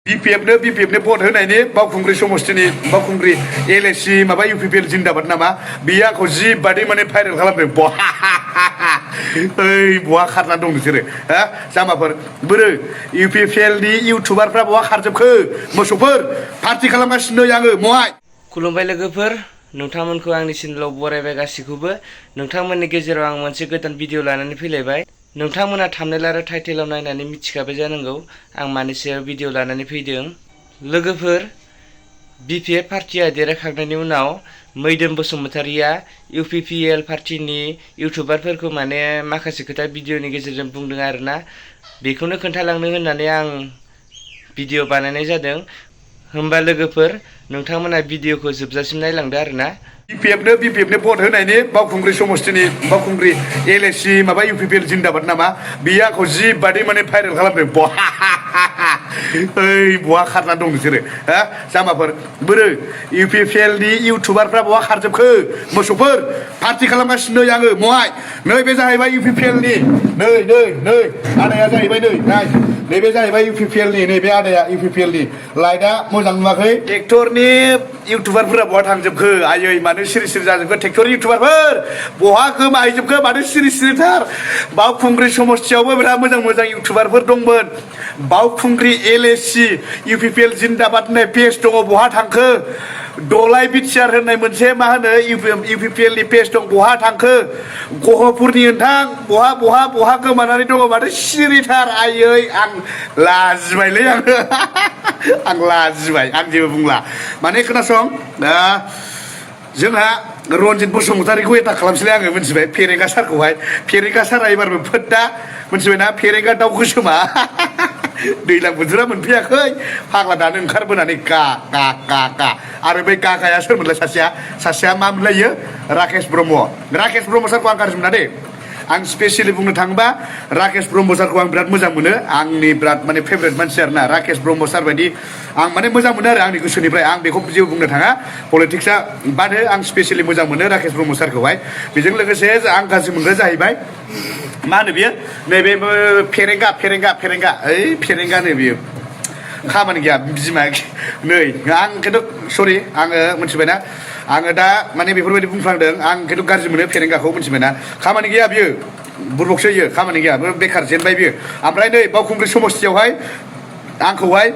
BPF भट होनायनि बावखुंग्रि समस्तिनि बावखुंग्रि LSC माबा UPPL जिंदाबाद नामा बियो आंखौ जि बादि माने भाइरेल खालामदों ओइ बहा खारना दं नोंसोरो हा जामाफोर बोरो UPPL नि इउटुबारफ्रा बहा खारजोबखो मोसौफोर पार्टि खालामगासिनो आङो महाय खुलुमबाय लोगोफोर नोंथांमोनखौ आंनि चेनेलाव बरायबाय गासिखौबो नोंथांमोननि गेजेराव आं मोनसे गोदान भिडिअ लानानै फैलायबाय नोंथांमोना थाम्बनेल आरो टाइटेलाव नायनानै मिथिखाबाय जानांगौ आं मानि सायाव भिडिअ लानानै फैदों लोगोफोर BPF पार्टिया देरहाखांनायनि उनाव मैदोम बसुमतारिया UPPL पार्टिनि इउटुबारफोरखौ माने माखासे खोथा भिडिअनि गेजेरजों बुंदों आरोना बेखौनो खोन्थालांनो होननानै आं भिडिअ बानायनाय जादों होमबा लोगोफोर नोंथांमोना भिडिअखौ जोबजासिम नायलांदो आरोना BPF भट होनायनि बावखुंग्रि समस्तिनि बावखुंग्रि LSC माबा UPPL जिंदाबाद नामा बियो आंखौ जि बादि माने भाइरेल खालामदों ओइ बहा खारना दं नोंसोरो हा जामाफोर बोरो UPPL नि इउटुबारफ्रा बहा खारजोबखो मोसौफोर पार्टि खालामगासिनो आङो महाय नैबे जाहैबाय UPPL नि नै आदाया जाहैबाय नाय नैबे जाहैबाय UPPL नि नैबे आदाया UPPL नि लाइटआ मोजां नुवाखै ट्रेक्टरनि इउटुबारफोरा बहा थांजोबखो आयै मानो सिरि जाजोबखो ट्रेक्टर इउटुबारफोर बहा गोमाहैजोबखो मानो सिरिथार बावखुंग्रि समस्तियावबो बिराद मोजां इउटुबारफोर दंमोन बावखुंग्रि LSC UPPL जिंदाबाद होननाय पेज दङ बहा थांखो दलाय बिटिआर होननाय मोनसे मा होनो UPPL नि पेज दं बहा थांखो गहपुरनि नोंथां बहा गोमानानै दङ माथो सिरिथार आयै आं लाजिबायलै आं लाजिबाय आं जेबो बुंला माने खोनासं जोंहा रनजित बसुमतारिखौ एटाक खालामसैलाय आङो मिथिबाय फेरेंगा सारखौहाय फेरेंगा सारा एबारबो फोद्दा मिथिबायना फेरेंगा दाउ गोसोमा दैज्लां बोथोरा मोनफैयाखै फाग्ला दानो ओंखारबोनानै गा आरो बै गाया सोरमोनलाय सासेया मा मोनलायो राकेश ब्रह्म सारखौ आं गाज्रि मोना दे आं स्पेसियेलि बुंनो थाङोबा राकेश ब्रह्म सारखौ आं बिराद मोजां मोनो आंनि बिराद माने फेभरेट मानसि आरोना राकेश ब्रह्म सार बायदि आं माने मोजां मोनो आरो आंनि गोसोनिफ्राय आं बेखौ जेबो बुंनो थाङा पलिटिक्सआ बादो आं स्पेसियेलि मोजां मोनो राकेश ब्रह्म सारखौहाय बेजों लोगोसे आं गाज्रि मोनग्रा जाहैबाय मा होनो बियो नैबे फेरेंगा ओइ फेरेंगानो बियो खामानि गैया बिमा नै आं खिन्थु सरि आङो मिथिबायना आङो दा माने बेफोरबायदि बुंफ्लांदों आं खिन्थु गाज्रि मोनो फेरेंगाखौ मिथिबायना खामानि गैया बियो बुरबकसो होयो खामानि गैया बेखार जेनबाय बियो ओमफ्राय नै बावखुंग्रि समस्तियावहाय आंखौहाय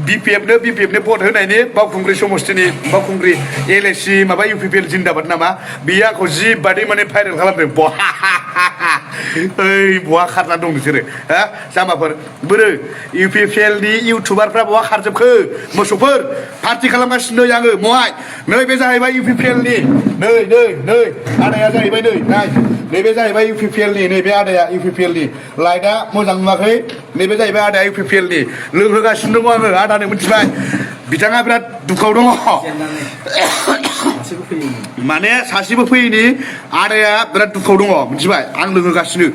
BPF भट होनायनि बावखुंग्रि समस्तिनि बावखुंग्रि LSC माबा UPPL जिंदाबाद नामा बियो आंखौ जि बादि माने भाइरेल खालामदों ओइ बहा खारना दं नोंसोरो हा जामाफोर बोरो UPPL नि इउटुबारफ्रा बहा खारजोबखो मोसौफोर पार्टि खालामगासिनो आङो महाय नैबे जाहैबाय UPPL नि नै आदाया जाहैबाय नाय नैबे जाहैबाय UPPL नि नैबे आदाया UPPL नि लाइटआ मोजां नुवाखै नैबे जाहैबाय आदाया UPPL नि लोंहोगासिनो दङ आङो आदानो मिथिबाय बिथाङा बिराद दुखुआव दङ माने सासेबो फैयैनि आदाया बिराद दुखुआव दङ मिथिबाय आं लोंहोगासिनो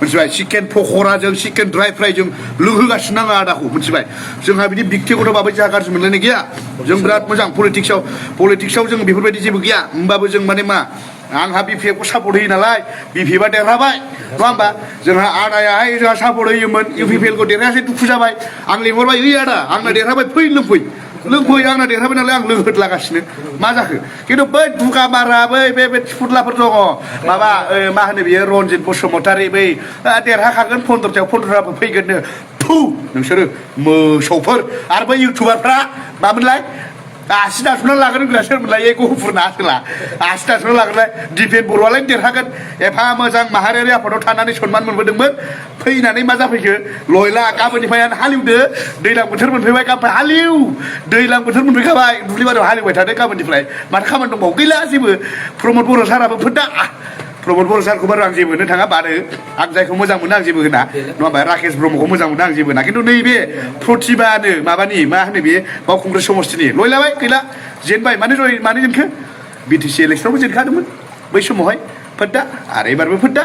मिथिबाय चिकेन पकराजों चिकेन ड्राइ फ्राइजों लोंहोगासिनो आङो आदाखौ मिथिबाय जोंहा बिदि बिक्तिगत भाबै जोंहा गाज्रि मोनलायनाय गैया जों बिराद मोजां पलिटिक्सआव जों बेफोरबायदि जेबो गैया होमबाबो जों माने मा आंहा BPF खौ सापर्ट होयो नालाय BPF देरहाबाय नङा होमबा जोंहा आदायाहाय जोंहा सापर्ट होयोमोन UPPL खौ देरहायासै दुखु जाबाय आं लिंहरबाय ओइ आदा आंना देरहाबाय फै लोंफै आंना देरहाबाय नालाय आं लोंहोदलागासिनो मा जाखो खिन्थु बै दुगामारा बे फुदलाफोर दङ माबा मा होनो बियो रनजित बसुमतारि बै देरहाखागोन 15थायाव फैगोननो थु नोंसोरो मोसौफोर आरो बै इउटुबारफ्रा मामोनलाय आसि दासुना लागोन होनग्रा सोरमोनलाय गहपुरना आसोला आसि दासुना लागोनलाय दिपेन बर'आलाय देरहागोन एफा मोजां माहारियारि आफादाव थानानै सनमान मोनबोदोंमोन फैनानै मा जाफैखो लयला गाबोननिफ्राय हालेवदो दैज्लां बोथोर मोनफैबाय गाबोन हालेव दैज्लां बोथोर मोनफैखाबाय दुब्लिबारियाव हालेवबाय थादो गाबोननिफ्राय माथो खामानि दंबावो गैला जेबो प्रमद बर' साराबो फोद्दा प्रमद बर' सारखौ बारा आं जेबो होनो थाङा बारो आं जायखौ मोजां मोनो आं जेबो होना नङा होमबा राकेश ब्रह्मखौ मोजां मोनो आं जेबो होना खिन्थु नैबे प्रतिभानो माबानि मा होनो बे बावखुंग्रि समस्तिनि लयलाबाय गैला जेनबाय मानो जेनखो BTC इलेक्सनावबो जेनखादोंमोन बै समावहाय फोद्दा आरो एबारबो फोद्दा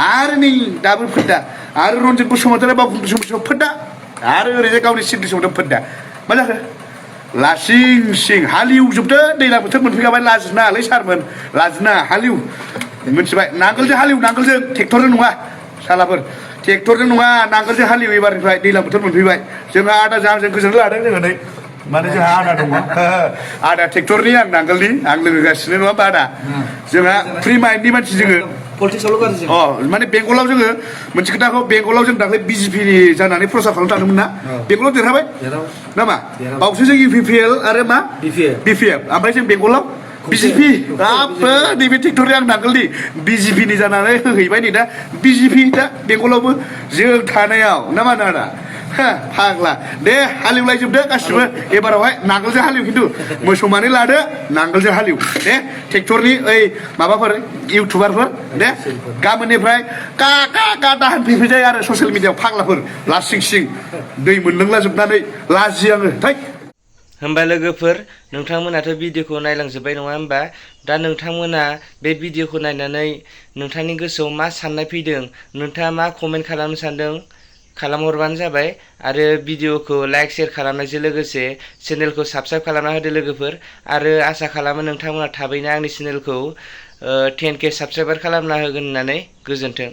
आरो नै दाबो फोद्दा आरो रनजित बसुमतारि बावखुंग्रि समस्तियाव फोद्दा आरो ओरैजाय गावनि सिडनि समाव फोद्दा मा जाखो लासिं हालेवजोबदो दैज्लां बोथोर मोनफैखाबाय लाजिनाङालै सारमोन लाजिनाङा हालेव मिथिबाय नांगोलजों हालेव ट्रेक्टरजों नङा सालाफोर ट्रेक्टरजों नङा नांगोलजों हालेव एबारनिफ्राय दैज्लां बोथोर मोनफैबाय जोंहा आदा जाहाजों गोजोन लादों जोङो नै माने जोंहा आदा दङ आदा ट्रेक्टरनि आं नांगोलनि आं लोगोगासिनो नङा होमबा आदा जोंहा फ्रि माइन्डनि मानसि जोङो पलिटिक्सआवल' गाज्रि जों माने बेंगलाव जोङो मोनसे खोथाखौ बेंगलाव जों दाख्लै बिजेपिनि जानानै प्रसार खालामनो थांदोंमोन ना बेंगलाव देरहाबाय नामा बावसो जों UPPL आरो मा BPF ओमफ्राय जों बेंगलाव बिजेपि हाबो नैबे ट्रेक्टरनि आं नांगोलनि बिजेपिनि जानानै होहैबाय नै दा बिजेपि दा बेंगलावबो जों थानायाव ना मा होनो आदा फाग्ला दे हालेवलायजोबदो गासिबो एबारावहाय नांगोलजों हालेव खिन्थु मोसौ मानै लादो नांगोलजों हालेव दे ट्रेक्टरनि ओइ माबाफोर इउटुबारफोर दे गाबोननिफ्राय का का का दाहोन फैफैजायो आरो ससियेल मिडियाआव फाग्लाफोर लासिं सिं दै मोनलोंला जोबनानै लाजियो आङो थै होमबा लोगोफोर नोंथांमोनाथ' भिडिअखौ नायलांजोब्बाय नङा होमबा दा नोंथांमोना बे भिडिअखौ नायनानै नोंथांनि गोसोआव मा साननाय फैदों नोंथाङा मा कमेन्ट खालामनो सानदों खालामहरबानो जाबाय आरो भिडिअखौ लाइक शेयार खालामनायजों लोगोसे चेनेलखौ साबस्क्राइब खालामना होदो लोगोफोर आरो आसा खालामो नोंथांमोना थाबैनो आंनि चेनेलखौ 10K साबस्क्राइबार खालामना होगोन होननानै गोजोन्थों।